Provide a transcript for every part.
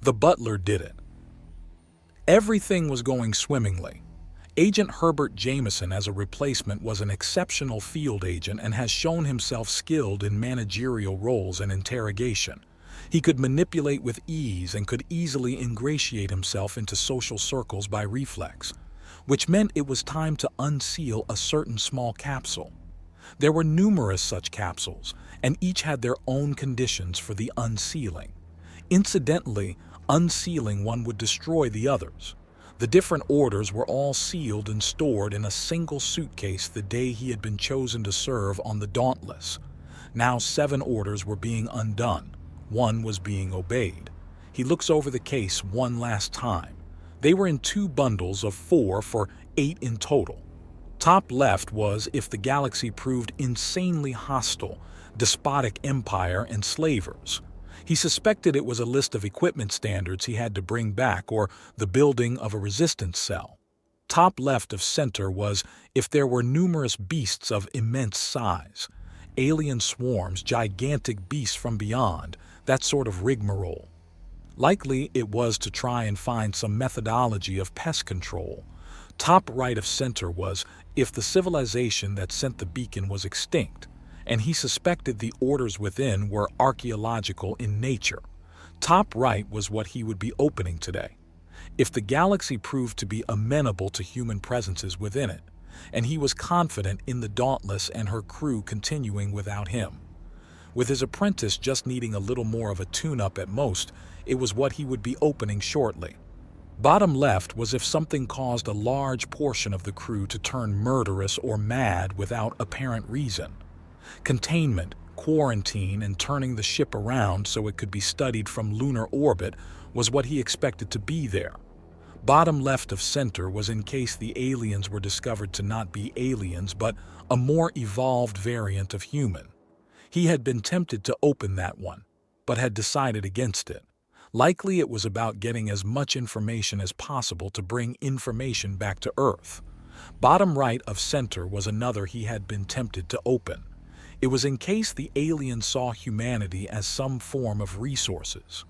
The butler did it. Everything was going swimmingly. Agent Herbert Jameson as a replacement was an exceptional field agent and has shown himself skilled in managerial roles and interrogation. He could manipulate with ease and could easily ingratiate himself into social circles by reflex, which meant it was time to unseal a certain small capsule. There were numerous such capsules, and each had their own conditions for the unsealing. Incidentally, unsealing one would destroy the others. The different orders were all sealed and stored in a single suitcase the day he had been chosen to serve on the Dauntless. Now 7 orders were being undone. 1 was being obeyed. He looks over the case one last time. They were in 2 bundles of 4 for 8 in total. Top left was if the galaxy proved insanely hostile, despotic empire and slavers. He suspected it was a list of equipment standards he had to bring back or the building of a resistance cell. Top left of center was if there were numerous beasts of immense size. Alien swarms, gigantic beasts from beyond, that sort of rigmarole. Likely it was to try and find some methodology of pest control. Top right of center was if the civilization that sent the beacon was extinct, and he suspected the orders within were archaeological in nature. Top right was what he would be opening today. If the galaxy proved to be amenable to human presences within it, and he was confident in the Dauntless and her crew continuing without him. With his apprentice just needing a little more of a tune-up at most, it was what he would be opening shortly. Bottom left was if something caused a large portion of the crew to turn murderous or mad without apparent reason. Containment, quarantine, and turning the ship around so it could be studied from lunar orbit was what he expected to be there. Bottom left of center was in case the aliens were discovered to not be aliens but a more evolved variant of human. He had been tempted to open that one, but had decided against it. Likely it was about getting as much information as possible to bring information back to Earth. Bottom right of center was another he had been tempted to open. It was in case the aliens saw humanity as some form of resources.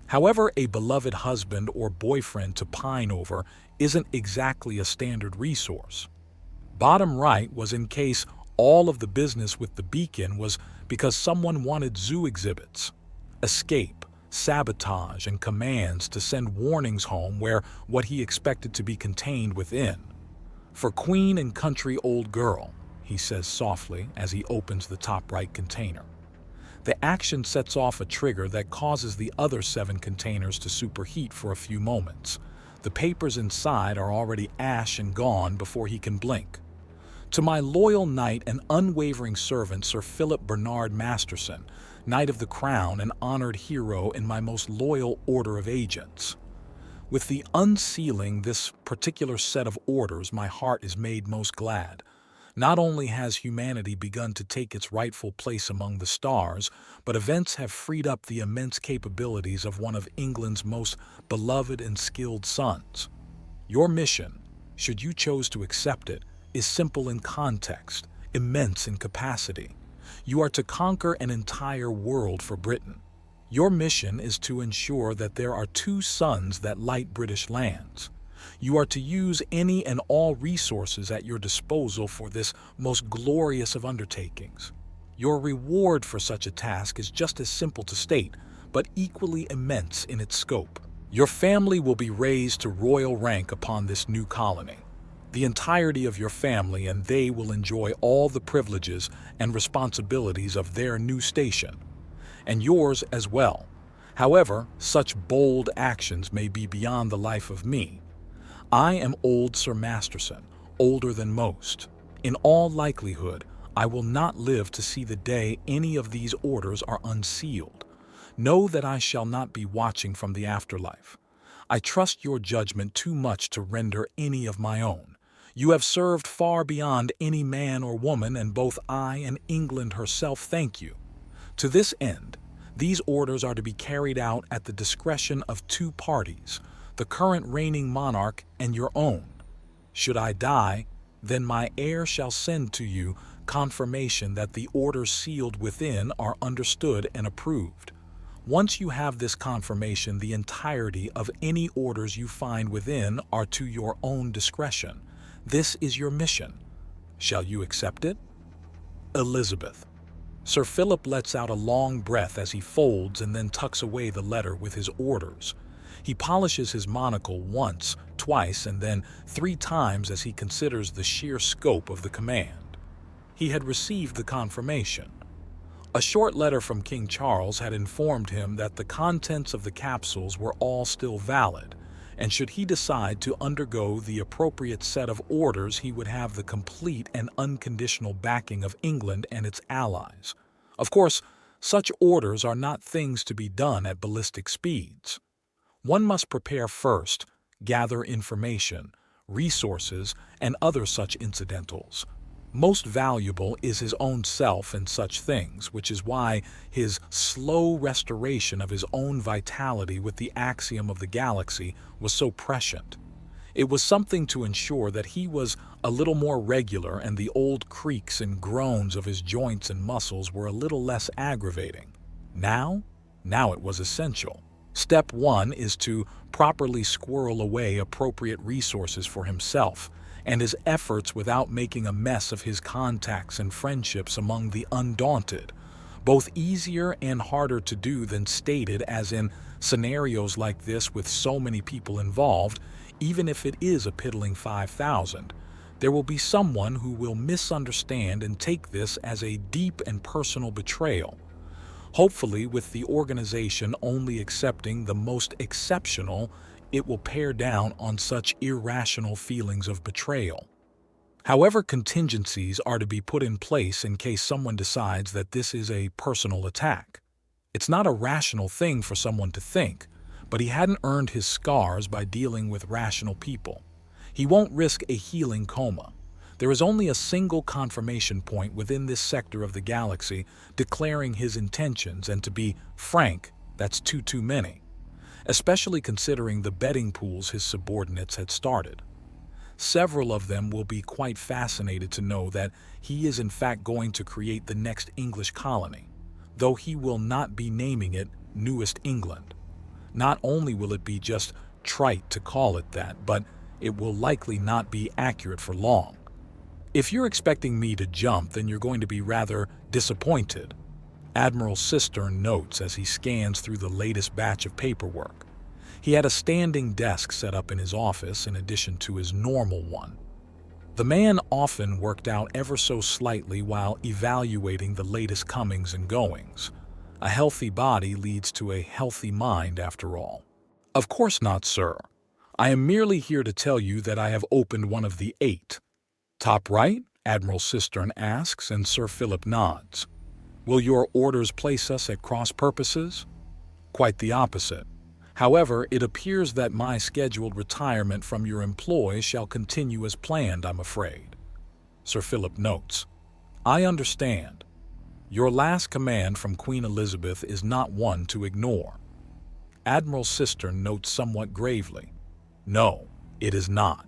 However, a beloved husband or boyfriend to pine over isn't exactly a standard resource. Bottom right was in case all of the business with the beacon was because someone wanted zoo exhibits, escape, sabotage, and commands to send warnings home where what he expected to be contained within. For queen and country old girl, he says softly as he opens the top right container. The action sets off a trigger that causes the other 7 containers to superheat for a few moments. The papers inside are already ash and gone before he can blink. To my loyal knight and unwavering servant Sir Philip Bernard Masterson, Knight of the Crown and honored hero in my most loyal order of agents. With the unsealing this particular set of orders, my heart is made most glad. Not only has humanity begun to take its rightful place among the stars, but events have freed up the immense capabilities of one of England's most beloved and skilled sons. Your mission, should you choose to accept it, is simple in context, immense in capacity. You are to conquer an entire world for Britain. Your mission is to ensure that there are 2 suns that light British lands. You are to use any and all resources at your disposal for this most glorious of undertakings. Your reward for such a task is just as simple to state, but equally immense in its scope. Your family will be raised to royal rank upon this new colony. The entirety of your family and they will enjoy all the privileges and responsibilities of their new station, and yours as well. However, such bold actions may be beyond the life of me. I am old Sir Masterson, older than most. In all likelihood, I will not live to see the day any of these orders are unsealed. Know that I shall not be watching from the afterlife. I trust your judgment too much to render any of my own. You have served far beyond any man or woman, and both I and England herself thank you. To this end, these orders are to be carried out at the discretion of 2 parties, the current reigning monarch and your own. Should I die, then my heir shall send to you confirmation that the orders sealed within are understood and approved. Once you have this confirmation, the entirety of any orders you find within are to your own discretion. This is your mission. Shall you accept it? Elizabeth. Sir Philip lets out a long breath as he folds and then tucks away the letter with his orders. He polishes his monocle once, twice, and then 3 times as he considers the sheer scope of the command. He had received the confirmation. A short letter from King Charles had informed him that the contents of the capsules were all still valid, and should he decide to undergo the appropriate set of orders, he would have the complete and unconditional backing of England and its allies. Of course, such orders are not things to be done at ballistic speeds. One must prepare first, gather information, resources, and other such incidentals. Most valuable is his own self in such things, which is why his slow restoration of his own vitality with the axiom of the galaxy was so prescient. It was something to ensure that he was a little more regular and the old creaks and groans of his joints and muscles were a little less aggravating. Now it was essential. Step 1 is to properly squirrel away appropriate resources for himself and his efforts without making a mess of his contacts and friendships among the undaunted, both easier and harder to do than stated, as in scenarios like this with so many people involved. Even if it is a piddling 5,000, there will be someone who will misunderstand and take this as a deep and personal betrayal. Hopefully, with the organization only accepting the most exceptional, it will pare down on such irrational feelings of betrayal. However, contingencies are to be put in place in case someone decides that this is a personal attack. It's not a rational thing for someone to think, but he hadn't earned his scars by dealing with rational people. He won't risk a healing coma. There is only a single confirmation point within this sector of the galaxy declaring his intentions, and to be frank, that's too many, especially considering the betting pools his subordinates had started. Several of them will be quite fascinated to know that he is in fact going to create the next English colony, though he will not be naming it Newest England. Not only will it be just trite to call it that, but it will likely not be accurate for long. If you're expecting me to jump, then you're going to be rather disappointed, Admiral Cistern notes as he scans through the latest batch of paperwork. He had a standing desk set up in his office in addition to his normal one. The man often worked out ever so slightly while evaluating the latest comings and goings. A healthy body leads to a healthy mind, after all. Of course not, sir. I am merely here to tell you that I have opened one of the 8. Top right? Admiral Cistern asks, and Sir Philip nods. Will your orders place us at cross purposes? Quite the opposite. However, it appears that my scheduled retirement from your employ shall continue as planned, I'm afraid. Sir Philip notes. I understand. Your last command from Queen Elizabeth is not one to ignore. Admiral Cistern notes somewhat gravely. No, it is not.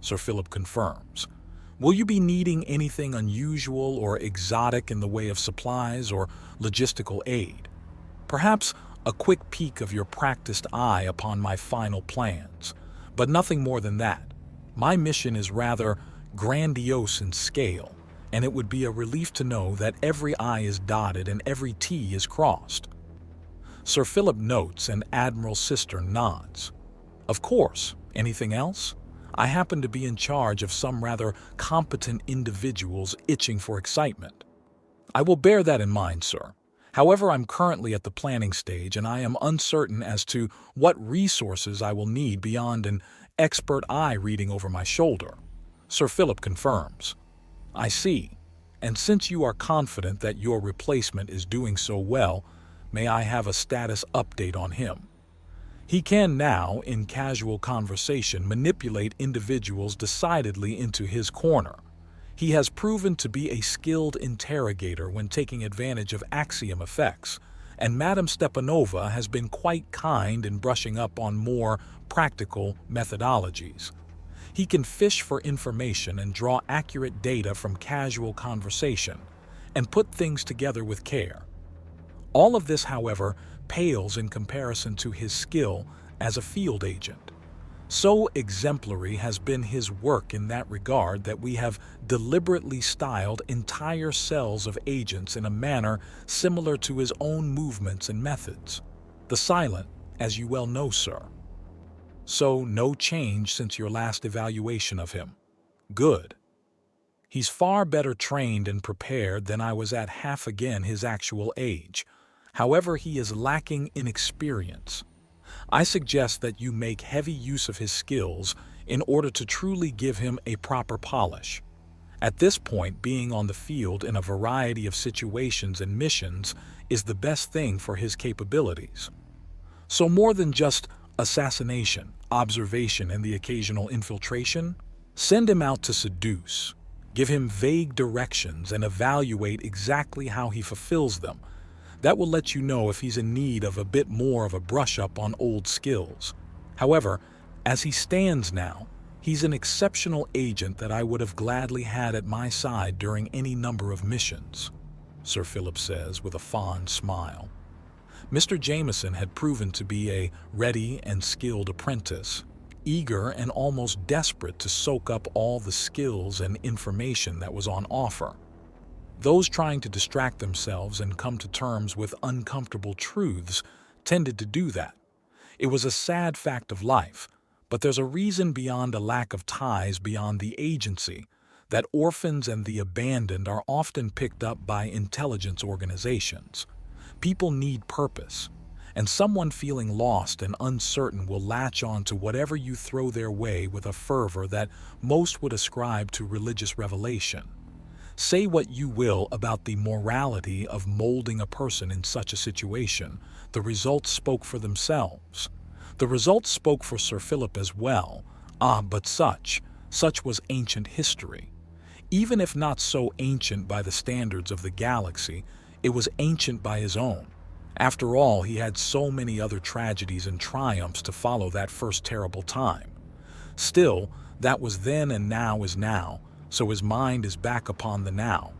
Sir Philip confirms. Will you be needing anything unusual or exotic in the way of supplies or logistical aid? Perhaps a quick peek of your practiced eye upon my final plans, but nothing more than that. My mission is rather grandiose in scale, and it would be a relief to know that every I is dotted and every T is crossed. Sir Philip notes and Admiral Cistern nods. Of course. Anything else? I happen to be in charge of some rather competent individuals itching for excitement. I will bear that in mind, sir. However, I'm currently at the planning stage, and I am uncertain as to what resources I will need beyond an expert eye reading over my shoulder. Sir Philip confirms. I see. And since you are confident that your replacement is doing so well, may I have a status update on him? He can now, in casual conversation, manipulate individuals decidedly into his corner. He has proven to be a skilled interrogator when taking advantage of axiom effects, and Madame Stepanova has been quite kind in brushing up on more practical methodologies. He can fish for information and draw accurate data from casual conversation, and put things together with care. All of this, however, pales in comparison to his skill as a field agent. So exemplary has been his work in that regard that we have deliberately styled entire cells of agents in a manner similar to his own movements and methods. The silent, as you well know, sir. So no change since your last evaluation of him. Good. He's far better trained and prepared than I was at half again his actual age. However, he is lacking in experience. I suggest that you make heavy use of his skills in order to truly give him a proper polish. At this point, being on the field in a variety of situations and missions is the best thing for his capabilities. So more than just assassination, observation, and the occasional infiltration, send him out to seduce. Give him vague directions and evaluate exactly how he fulfills them. That will let you know if he's in need of a bit more of a brush-up on old skills. However, as he stands now, he's an exceptional agent that I would have gladly had at my side during any number of missions, Sir Philip says with a fond smile. Mr. Jameson had proven to be a ready and skilled apprentice, eager and almost desperate to soak up all the skills and information that was on offer. Those trying to distract themselves and come to terms with uncomfortable truths tended to do that. It was a sad fact of life, but there's a reason beyond a lack of ties beyond the agency that orphans and the abandoned are often picked up by intelligence organizations. People need purpose, and someone feeling lost and uncertain will latch on to whatever you throw their way with a fervor that most would ascribe to religious revelation. Say what you will about the morality of molding a person in such a situation, the results spoke for themselves. The results spoke for Sir Philip as well. But such was ancient history. Even if not so ancient by the standards of the galaxy, it was ancient by his own. After all, he had so many other tragedies and triumphs to follow that first terrible time. Still, that was then and now is now, so his mind is back upon the now.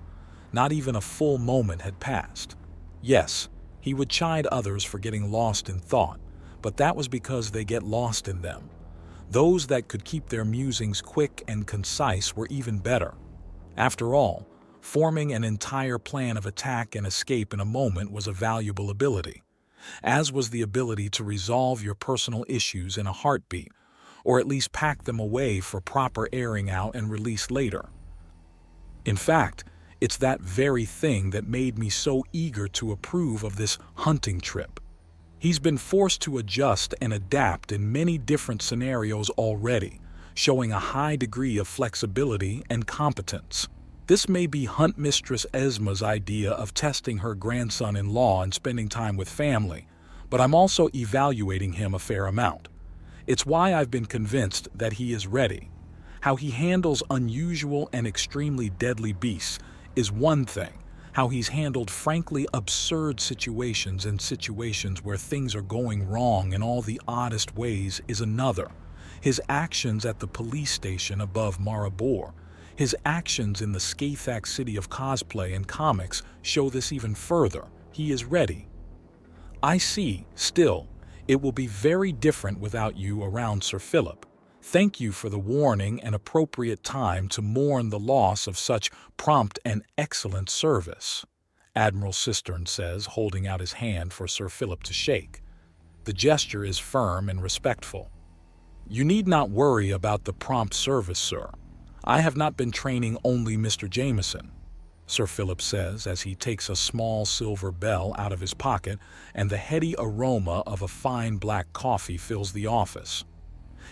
Not even a full moment had passed. Yes, he would chide others for getting lost in thought, but that was because they get lost in them. Those that could keep their musings quick and concise were even better. After all, forming an entire plan of attack and escape in a moment was a valuable ability, as was the ability to resolve your personal issues in a heartbeat, or at least pack them away for proper airing out and release later. In fact, it's that very thing that made me so eager to approve of this hunting trip. He's been forced to adjust and adapt in many different scenarios already, showing a high degree of flexibility and competence. This may be Hunt Mistress Esma's idea of testing her grandson-in-law and spending time with family, but I'm also evaluating him a fair amount. It's why I've been convinced that he is ready. How he handles unusual and extremely deadly beasts is one thing. How he's handled frankly absurd situations and situations where things are going wrong in all the oddest ways is another. His actions at the police station above Maribor, his actions in the Scathak city of cosplay and comics show this even further. He is ready. I see, still, it will be very different without you around Sir Philip. Thank you for the warning and appropriate time to mourn the loss of such prompt and excellent service, Admiral Cistern says, holding out his hand for Sir Philip to shake. The gesture is firm and respectful. You need not worry about the prompt service, sir. I have not been training only Mr. Jameson, Sir Philip says as he takes a small silver bell out of his pocket and the heady aroma of a fine black coffee fills the office.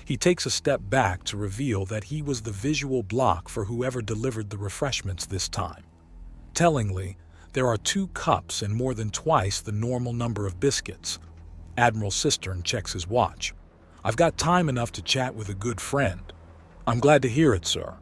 He takes a step back to reveal that he was the visual block for whoever delivered the refreshments this time. Tellingly, there are 2 cups and more than twice the normal number of biscuits. Admiral Cistern checks his watch. I've got time enough to chat with a good friend. I'm glad to hear it, sir.